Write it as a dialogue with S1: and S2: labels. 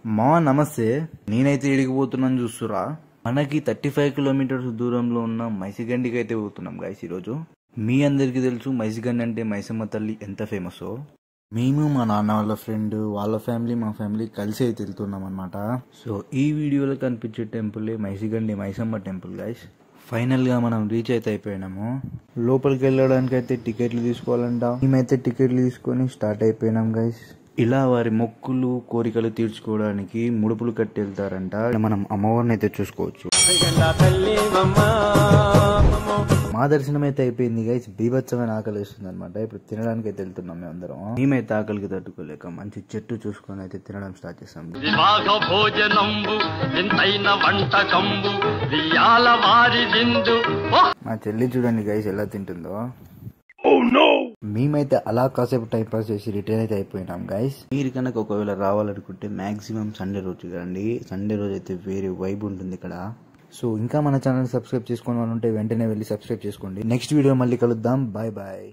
S1: మా నమస్తే, నేనైతే ఎడిగిపోతున్నాను చూస్తురా. మనకి 35 కిలోమీటర్స్ దూరంలో ఉన్న మైసిగండికి అయితే పోతున్నాం గైస్ ఈరోజు. మీ అందరికీ తెలుసు మైసిగండి అంటే మైసమ్మ తల్లి ఎంత ఫేమసో. మేము మా నాన్న వాళ్ళ ఫ్రెండ్ వాళ్ళ ఫ్యామిలీ మా ఫ్యామిలీ కలిసి అయితే వెళ్తున్నాం అనమాట. సో ఈ వీడియోలో కనిపించే temple Maisigandi Maisamma temple guys. Final గా మనం రీచ్ అయితే అయిపోయినాము. లోపలికి వెళ్ళడానికి అయితే టికెట్లు తీసుకోవాలంట. మేమైతే టికెట్లు తీసుకొని స్టార్ట్ అయిపోయినాం గైస్. ఇలా వారి మొక్కులు కోరికలు తీర్చుకోవడానికి ముడుపులు కట్టి వెళ్తారంట. మనం అమ్మవారిని అయితే చూసుకోవచ్చు. మా దర్శనం అయితే అయిపోయింది గైస్. బీభత్సమైన ఆకలి వేస్తుంది అనమాట. ఇప్పుడు తినడానికి అయితే వెళ్తున్నాం మేమందరం. మేమైతే ఆకలికి తట్టుకోలేక మంచి చెట్టు చూసుకొని అయితే తినడం స్టార్ట్ చేస్తాం. మా చెల్లి చూడండి గైస్ ఎలా తింటుందో. మేమైతే అలా కాసేపు టైం పాస్ చేసి రిటర్న్ అయితే అయిపోయినాం గైస్. మీరు కనుక ఒకవేళ రావాలనుకుంటే మాక్సిమం సండే రోజు రండి. సండే రోజు అయితే వేరే వైబ్ ఉంటుంది ఇక్కడ. సో ఇంకా మన ఛానల్ సబ్స్క్రైబ్ చేసుకుని వాళ్ళు ఉంటే వెంటనే వెళ్ళి సబ్స్క్రైబ్ చేసుకోండి. నెక్స్ట్ వీడియో మళ్ళీ కలుద్దాం. Bye bye.